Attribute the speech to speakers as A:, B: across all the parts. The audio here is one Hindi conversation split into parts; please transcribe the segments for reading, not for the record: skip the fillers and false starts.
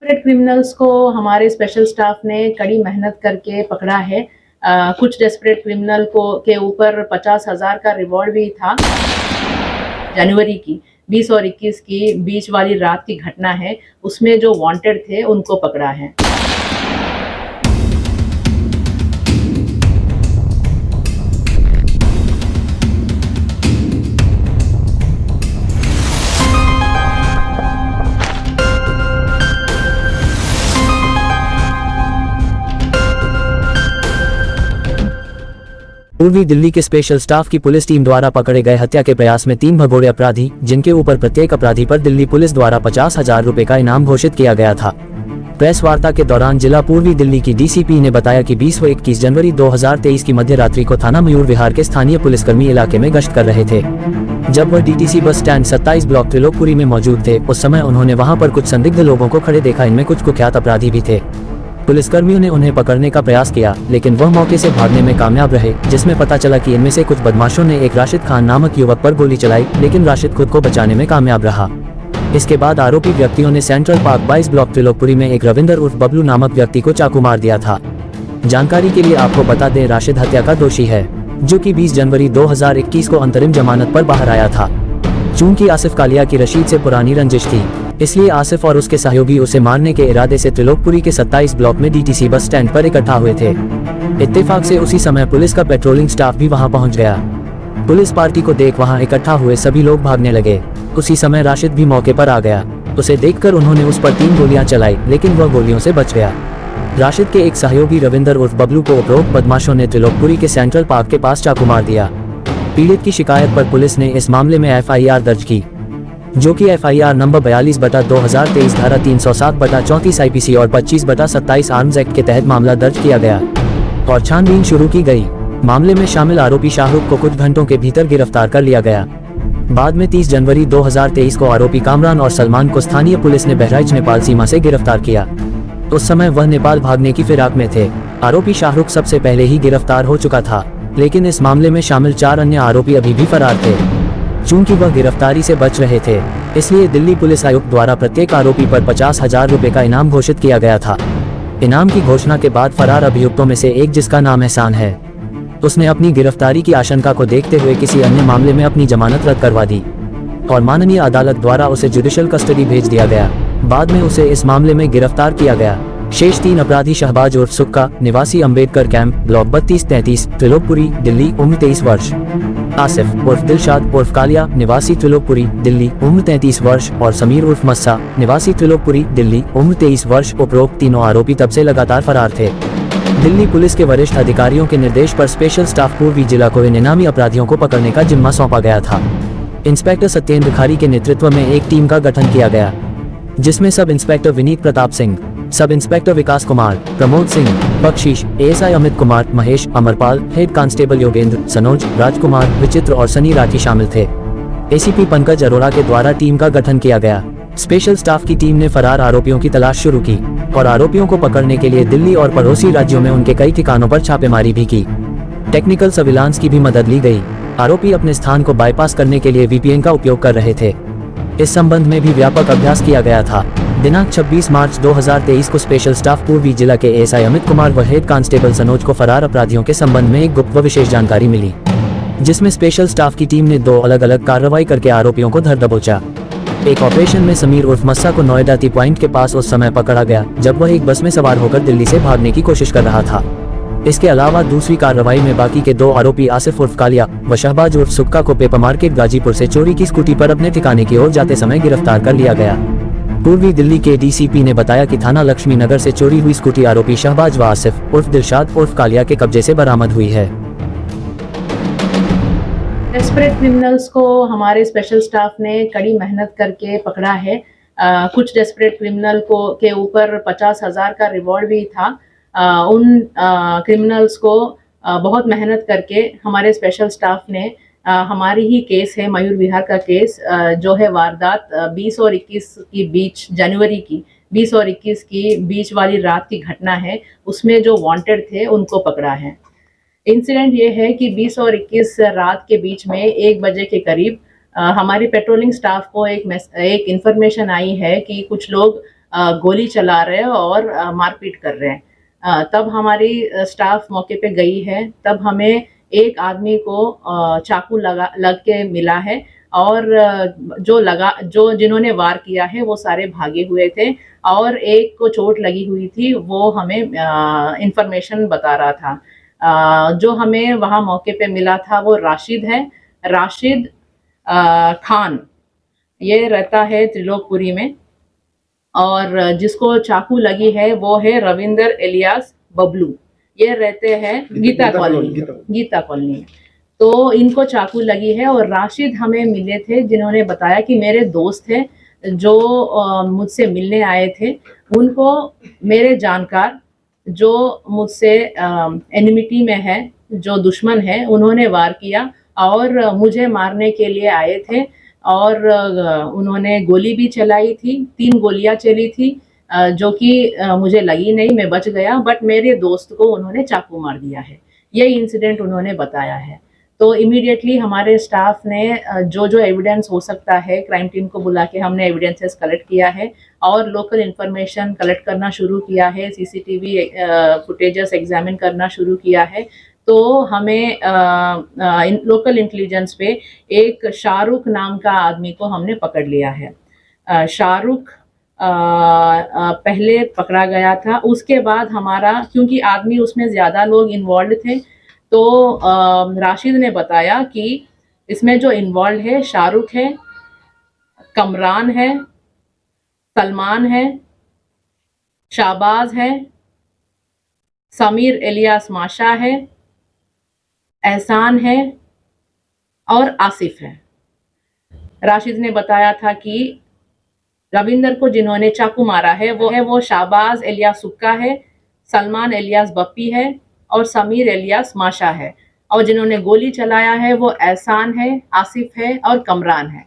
A: डेस्परेट क्रिमिनल्स को हमारे स्पेशल स्टाफ ने कड़ी मेहनत करके पकड़ा है। कुछ डेस्परेट क्रिमिनल को के ऊपर 50,000 का रिवॉर्ड भी था। जनवरी की 20 और 21 की बीच वाली रात की घटना है, उसमें जो वांटेड थे उनको पकड़ा है।
B: पूर्वी दिल्ली के स्पेशल स्टाफ की पुलिस टीम द्वारा पकड़े गए हत्या के प्रयास में 3 भगोड़े अपराधी, जिनके ऊपर प्रत्येक अपराधी पर दिल्ली पुलिस द्वारा 50,000 रुपए का इनाम घोषित किया गया था। प्रेस वार्ता के दौरान जिला पूर्वी दिल्ली की डीसीपी ने बताया कि 20 व 21 जनवरी 2023 की मध्य रात्रि को थाना मयूर विहार के स्थानीय पुलिसकर्मी इलाके में गश्त कर रहे थे। जब वह DTC bus stand 27 block Trilokpuri में मौजूद थे, उस समय उन्होंने वहां पर कुछ संदिग्ध लोगों को खड़े देखा। इनमें कुछ कुख्यात अपराधी भी थे। पुलिसकर्मियों ने उन्हें पकड़ने का प्रयास किया, लेकिन वह मौके से भागने में कामयाब रहे, जिसमें पता चला कि इनमें से कुछ बदमाशों ने एक राशिद खान नामक युवक पर गोली चलाई, लेकिन राशिद खुद को बचाने में कामयाब रहा। इसके बाद आरोपी व्यक्तियों ने सेंट्रल पार्क 22 ब्लॉक त्रिलोकपुरी में एक रविंदर उर्फ बबलू नामक व्यक्ति को चाकू मार दिया था। जानकारी के लिए आपको बता दें, राशिद हत्या का दोषी है, जो कि 20 जनवरी 2021 को अंतरिम जमानत पर बाहर आया था। चूंकि आसिफ कालिया की रशीद से पुरानी रंजिश थी, इसलिए आसिफ और उसके सहयोगी उसे मारने के इरादे से त्रिलोकपुरी के 27 ब्लॉक में डीटीसी बस स्टैंड पर इकट्ठा हुए थे। इत्तेफाक से उसी समय पुलिस का पेट्रोलिंग स्टाफ भी वहां पहुंच गया। पुलिस पार्टी को देख वहां इकट्ठा हुए सभी लोग भागने लगे। उसी समय राशिद भी मौके पर आ गया। उसे देखकर उन्होंने उस पर 3 गोलियां चलाई, लेकिन वह गोलियों से बच गया। राशिद के एक सहयोगी रविंदर उर्फ बबलू को उपरोक्त बदमाशों ने त्रिलोकपुरी के सेंट्रल पार्क के पास चाकू मार दिया। पीड़ित की शिकायत पर पुलिस ने इस मामले में एफआईआर दर्ज की, जो कि एफआईआर नंबर 42/2023 धारा 307/34 आईपीसी और 25/27 आर्म्स एक्ट के तहत मामला दर्ज किया गया और छानबीन शुरू की गई। मामले में शामिल आरोपी शाहरुख को कुछ घंटों के भीतर गिरफ्तार कर लिया गया। बाद में 30 जनवरी 2023 को आरोपी कामरान और सलमान को स्थानीय पुलिस ने बहराइच नेपाल सीमा से गिरफ्तार किया। उस समय वह नेपाल भागने की फिराक में थे। आरोपी शाहरुख सबसे पहले ही गिरफ्तार हो चुका था, लेकिन इस मामले में शामिल 4 अन्य आरोपी अभी भी फरार थे। चूंकि वह गिरफ्तारी से बच रहे थे, इसलिए दिल्ली पुलिस आयुक्त द्वारा प्रत्येक आरोपी पर 50,000 रुपए का इनाम घोषित किया गया था। इनाम की घोषणा के बाद फरार अभियुक्तों में से एक, जिसका नाम एहसान है, उसने अपनी गिरफ्तारी की आशंका को देखते हुए किसी अन्य मामले में अपनी जमानत रद्द करवा दी और माननीय अदालत द्वारा उसे जुडिशियल कस्टडी भेज दिया गया। बाद में उसे इस मामले में गिरफ्तार किया गया। शेष 3 अपराधी शहबाज उर्फ सुक्का, निवासी अंबेडकर कैंप, ब्लॉक 32-33, त्रिलोकपुरी, दिल्ली, उम्र 23 वर्ष, आसिफ उर्फ दिलशाद उर्फ कालिया, निवासी त्रिलोकपुरी, दिल्ली, उम्र 33 वर्ष और समीर उर्फ मस्सा, निवासी त्रिलोकपुरी, दिल्ली, उम्र 23 वर्ष, उपरोक्त तीनों आरोपी तब से लगातार फरार थे। दिल्ली पुलिस के वरिष्ठ अधिकारियों के निर्देश पर स्पेशल स्टाफ पूर्वी जिला को इन इनामी अपराधियों को पकड़ने का जिम्मा सौंपा गया था। इंस्पेक्टर सत्येंद्र खारी के नेतृत्व में एक टीम का गठन किया गया, जिसमें sub inspector Vineet Pratap Singh, sub inspector Vikas Kumar, Pramod Singh, Bakhshish, ASI Amit Kumar, Mahesh, Amarpal, head constable Yogendra, Sanoj, Rajkumar, Vichitra और सनी राठी शामिल थे। एसीपी पंकज अरोड़ा के द्वारा टीम का गठन किया गया। स्पेशल स्टाफ की टीम ने फरार आरोपियों की तलाश शुरू की और आरोपियों को पकड़ने के लिए दिल्ली और पड़ोसी राज्यों में उनके कई ठिकानों पर छापेमारी भी की। टेक्निकल सर्विलांस की भी मदद ली गई। आरोपी अपने स्थान को बाईपास करने के लिए वीपीएन का उपयोग कर रहे थे। इस संबंध में भी व्यापक अभ्यास किया गया था। दिनांक 26 मार्च 2023 को स्पेशल स्टाफ पूर्वी जिला के एएसआई अमित कुमार व हेड कांस्टेबल सनोज को फरार अपराधियों के संबंध में एक गुप्त व विशेष जानकारी मिली, जिसमें स्पेशल स्टाफ की टीम ने 2 अलग अलग कार्रवाई करके आरोपियों को धर दबोचा। एक ऑपरेशन में समीर उर्फ मस्सा को नोएडा टी पॉइंट के पास उस समय पकड़ा गया, जब वह एक बस में सवार होकर दिल्ली से भागने की कोशिश कर रहा था। इसके अलावा दूसरी कार्रवाई में बाकी के 2 आरोपी आसिफ उर्फ कालिया व शहबाज उर्फ सुक्का को पेपर मार्केट गाजीपुर से चोरी की स्कूटी पर अपने ठिकाने की ओर जाते समय गिरफ्तार कर लिया गया। पूर्वी दिल्ली के डीसीपी ने बताया कि थाना लक्ष्मी नगर से चोरी हुई स्कूटी आरोपी शहबाज व आसिफ उर्फ दिलशाद उर्फ कालिया के कब्जे से बरामद हुई है।
A: डेस्परेट क्रिमिनल्स को हमारे स्पेशल स्टाफ ने कड़ी मेहनत करके पकड़ा है। कुछ डेस्परेट क्रिमिनल को के ऊपर 50,000 का रिवॉर्ड भी था। उन क्रिमिनल्स को बहुत मेहनत करके हमारे स्पेशल स्टाफ ने, हमारी ही केस है मयूर विहार का केस, जो है वारदात 20 और 21 की बीच, जनवरी की 20 और 21 की बीच वाली रात की घटना है, उसमें जो वांटेड थे उनको पकड़ा है। इंसिडेंट ये है कि 20 और 21 रात के बीच में 1 बजे के करीब हमारी पेट्रोलिंग स्टाफ को एक इंफॉर्मेशन आई है कि कुछ लोग गोली चला रहे हैं और मारपीट कर रहे हैं। तब हमारी स्टाफ मौके पे गई है, तब हमें एक आदमी को चाकू लग के मिला है और जो जिन्होंने वार किया है वो सारे भागे हुए थे और एक को चोट लगी हुई थी, वो हमें इंफॉर्मेशन बता रहा था। जो हमें वहाँ मौके पे मिला था वो राशिद है, राशिद खान, ये रहता है त्रिलोकपुरी में, और जिसको चाकू लगी है वो है रविंदर इलियास बबलू, ये रहते हैं गीता कॉलोनी में। तो इनको चाकू लगी है। और राशिद हमें मिले थे जिन्होंने बताया कि मेरे दोस्त थे जो मुझसे मिलने आए थे, उनको मेरे जानकार जो मुझसे एनिमिटी में है, जो दुश्मन है, उन्होंने वार किया और मुझे मारने के लिए आए थे और उन्होंने गोली भी चलाई थी, 3 गोलियां चली थी जो कि मुझे लगी नहीं, मैं बच गया, बट मेरे दोस्त को उन्होंने चाकू मार दिया है। ये इंसिडेंट उन्होंने बताया है। तो इमीडिएटली हमारे स्टाफ ने जो जो एविडेंस हो सकता है, क्राइम टीम को बुला के हमने एविडेंसेस कलेक्ट किया है और लोकल इंफॉर्मेशन कलेक्ट करना शुरू किया है, सीसीटीवी फुटेजेस एग्जामिन करना शुरू किया है। तो हमें लोकल इंटेलिजेंस पे एक शाहरुख नाम का आदमी को हमने पकड़ लिया है। शाहरुख पहले पकड़ा गया था, उसके बाद हमारा, क्योंकि आदमी उसमें ज़्यादा लोग इन्वॉल्व थे, तो राशिद ने बताया कि इसमें जो इन्वॉल्व है शाहरुख है, कमरान है, सलमान है, शाहबाज है, समीर इलियास माशा है, एहसान है और आसिफ है। राशिद ने बताया था कि रविंदर को जिन्होंने चाकू मारा है वो शाहबाज इलियास सुक्का है, सलमान इलियास बप्पी है और समीर इलियास माशा है, और जिन्होंने गोली चलाया है वो एहसान है, आसिफ है और कमरान है।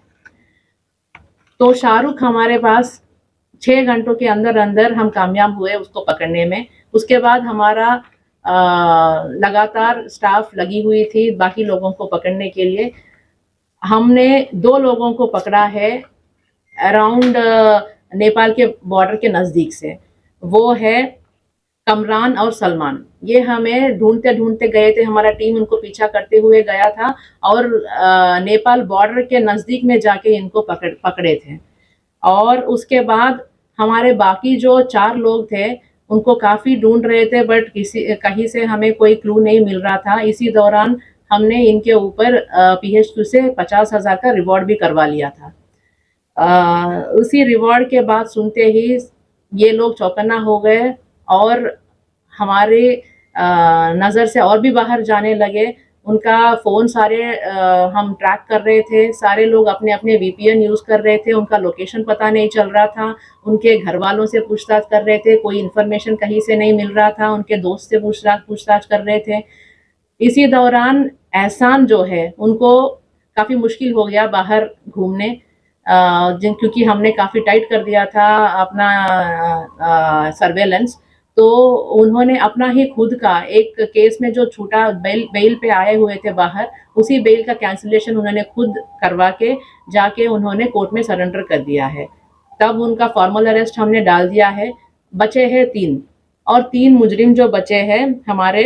A: तो शाहरुख हमारे पास 6 घंटों के अंदर अंदर हम कामयाब हुए उसको पकड़ने में। उसके बाद हमारा लगातार स्टाफ लगी हुई थी बाकी लोगों को पकड़ने के लिए। हमने 2 लोगों को पकड़ा है अराउंड नेपाल के बॉर्डर के नज़दीक से, वो है कमरान और सलमान। ये हमें ढूंढते ढूंढते गए थे, हमारा टीम उनको पीछा करते हुए गया था और नेपाल बॉर्डर के नज़दीक में जाके इनको पकड़े थे। और उसके बाद हमारे बाकी जो 4 लोग थे उनको काफ़ी ढूंढ रहे थे, बट कहीं से हमें कोई क्लू नहीं मिल रहा था। इसी दौरान हमने इनके ऊपर PH2 से 50,000 का रिवॉर्ड भी करवा लिया था। उसी रिवॉर्ड के बाद सुनते ही ये लोग चौकन्ना हो गए और हमारे नज़र से और भी बाहर जाने लगे। उनका फ़ोन सारे हम ट्रैक कर रहे थे, सारे लोग अपने अपने VPN यूज़ कर रहे थे, उनका लोकेशन पता नहीं चल रहा था, उनके घर वालों से पूछताछ कर रहे थे, कोई इन्फॉर्मेशन कहीं से नहीं मिल रहा था, उनके दोस्त से पूछताछ कर रहे थे। इसी दौरान एहसान जो है उनको काफ़ी मुश्किल हो गया बाहर घूमने, क्योंकि हमने काफ़ी टाइट कर दिया था अपना सर्वेलेंस। तो उन्होंने अपना ही खुद का एक केस में जो छूटा बेल पे आए हुए थे बाहर, उसी बेल का कैंसिलेशन उन्होंने खुद करवा के जाके उन्होंने कोर्ट में सरेंडर कर दिया है। तब उनका फॉर्मल अरेस्ट हमने डाल दिया है। बचे हैं 3, और 3 मुजरिम जो बचे हैं हमारे,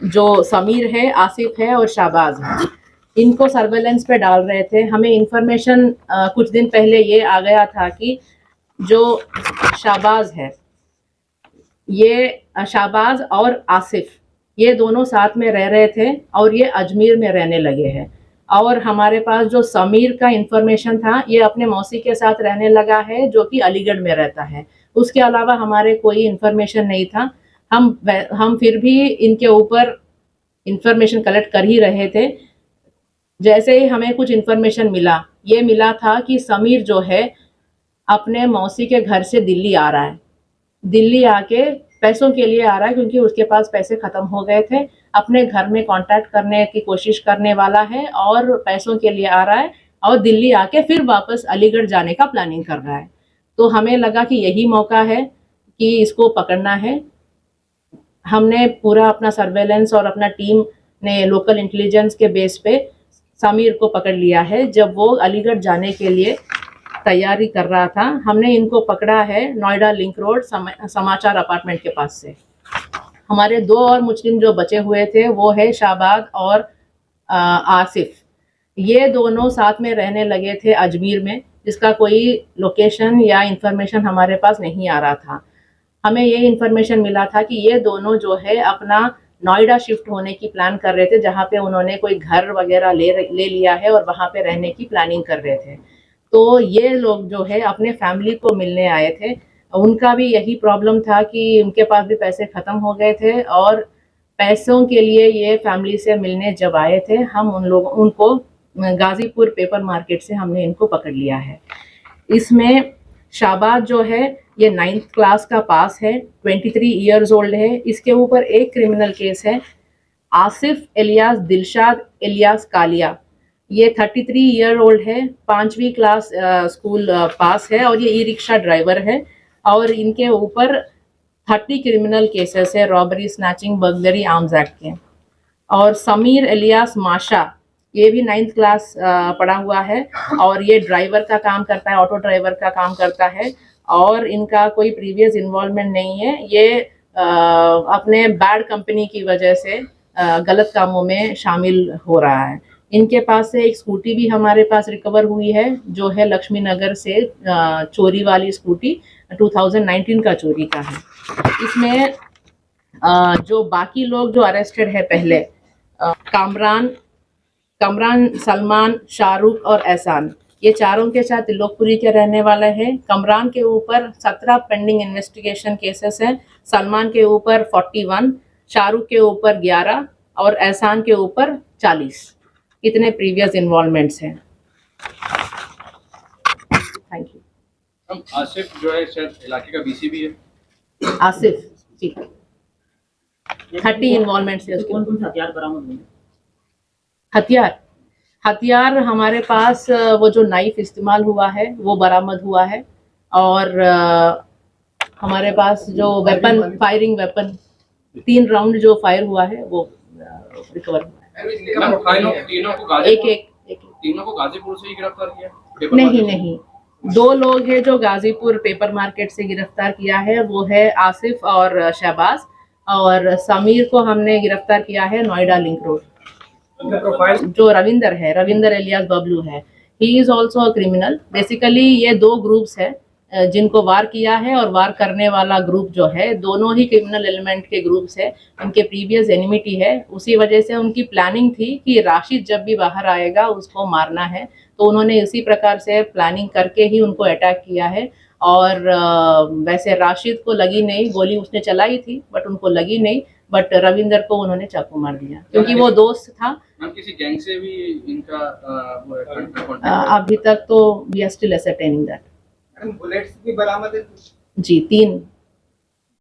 A: जो समीर है, आसिफ है और शाहबाज है, इनको सर्वेलेंस पे डाल रहे थे। हमें इंफॉर्मेशन कुछ दिन पहले ये आ गया था कि जो शाहबाज है, ये शाहबाज और आसिफ ये दोनों साथ में रह रहे थे और ये अजमेर में रहने लगे हैं। और हमारे पास जो समीर का इंफॉर्मेशन था, ये अपने मौसी के साथ रहने लगा है जो कि अलीगढ़ में रहता है। उसके अलावा हमारे कोई इंफॉर्मेशन नहीं था। हम फिर भी इनके ऊपर इंफॉर्मेशन कलेक्ट कर ही रहे थे। जैसे ही हमें कुछ इंफॉर्मेशन मिला, ये मिला था कि समीर जो है अपने मौसी के घर से दिल्ली आ रहा है, दिल्ली आके पैसों के लिए आ रहा है, क्योंकि उसके पास पैसे ख़त्म हो गए थे। अपने घर में कांटेक्ट करने की कोशिश करने वाला है और पैसों के लिए आ रहा है, और दिल्ली आके फिर वापस अलीगढ़ जाने का प्लानिंग कर रहा है। तो हमें लगा कि यही मौका है कि इसको पकड़ना है। हमने पूरा अपना सर्वेलेंस और अपना टीम ने लोकल इंटेलिजेंस के बेस पे समीर को पकड़ लिया है। जब वो अलीगढ़ जाने के लिए तैयारी कर रहा था। हमने इनको पकड़ा है नोएडा लिंक रोड समाचार अपार्टमेंट के पास से। हमारे दो और मुस्लिम जो बचे हुए थे वो है शाबाद और आसिफ। ये दोनों साथ में रहने लगे थे अजमेर में, जिसका कोई लोकेशन या इंफॉर्मेशन हमारे पास नहीं आ रहा था। हमें ये इंफॉर्मेशन मिला था कि ये दोनों जो है अपना नोएडा शिफ्ट होने की प्लान कर रहे थे, जहाँ पे उन्होंने कोई घर वगैरह ले लिया है और वहाँ पे रहने की प्लानिंग कर रहे थे। तो ये लोग जो है अपने फैमिली को मिलने आए थे। उनका भी यही प्रॉब्लम था कि उनके पास भी पैसे ख़त्म हो गए थे और पैसों के लिए ये फैमिली से मिलने जब आए थे, हम उनको गाज़ीपुर पेपर मार्केट से हमने इनको पकड़ लिया है। इसमें शाबाद जो है ये 9th क्लास का पास है, 23 ईयर्स ओल्ड है। इसके ऊपर एक क्रिमिनल केस है। आसिफ एलियास दिलशाद एलियास कालिया, ये 33 ईयर ओल्ड है, 5वीं क्लास स्कूल पास है और ये ई रिक्शा ड्राइवर है। और इनके ऊपर 30 क्रिमिनल केसेस है, robbery, snatching, burglary, arms act के। और समीर एलियास माशा, ये भी 9th क्लास पढ़ा हुआ है और ये ड्राइवर का काम करता है, ऑटो ड्राइवर का काम करता है और इनका कोई प्रीवियस इन्वॉल्वमेंट नहीं है। ये अपने बैड कंपनी की वजह से गलत कामों में शामिल हो रहा है। इनके पास से एक स्कूटी भी हमारे पास रिकवर हुई है, जो है लक्ष्मी नगर से चोरी वाली स्कूटी, 2019 का चोरी का है। इसमें जो बाकी लोग जो अरेस्टेड है पहले, कमरान, सलमान, शाहरुख और एहसान, ये चारों के साथ त्रिलोकपुरी के रहने वाले हैं। कमरान के ऊपर 17 पेंडिंग इन्वेस्टिगेशन केसेस हैं, सलमान के ऊपर 41, शाहरुख के ऊपर 11 और एहसान के ऊपर 40। इतने प्रीवियस इन्वॉल्वमेंट्स हैं। Thank you.
C: आसिफ जो है शायद इलाके का बीसी भी है।
A: आसिफ जी, 30 इन्वॉल्वमेंट्स है उसके।
D: कौन कौन से हथियार बरामद हुए?
A: हथियार हमारे पास वो जो नाइफ इस्तेमाल हुआ है वो बरामद हुआ है और हमारे पास जो वेपन, फायरिंग वेपन, 3 राउंड जो फायर हुआ है वो रिकवर हुआ है।
C: तीनों को गाजीपुर से ही गिरफ्तार किया?
A: नहीं, 2 लोग हैं जो गाजीपुर पेपर मार्केट से गिरफ्तार किया है, वो है आसिफ और शहबाज, और समीर को हमने गिरफ्तार किया है नोएडा लिंक रोड। जो रविंदर एलियास बबलू है, he is also a criminal. Basically ये 2 ग्रुप्स है जिनको वार किया है, और वार करने वाला ग्रुप जो है, दोनों ही क्रिमिनल एलिमेंट के ग्रुप्स है। उनके प्रीवियस एनिमिटी है, उसी वजह से उनकी प्लानिंग थी कि राशिद जब भी बाहर आएगा उसको मारना है, तो उन्होंने इसी प्रकार से प्लानिंग करके ही उनको अटैक किया है। और वैसे राशिद को लगी नहीं, गोली उसने चलाई थी बट उनको लगी नहीं, बट रविंदर को उन्होंने चाकू मार दिया क्योंकि वो दोस्त था।
C: किसी गैंग से भी इनका
A: अभी तक तो we are still ascertaining that.
E: Bullets भी बरामद है?
A: जी, 3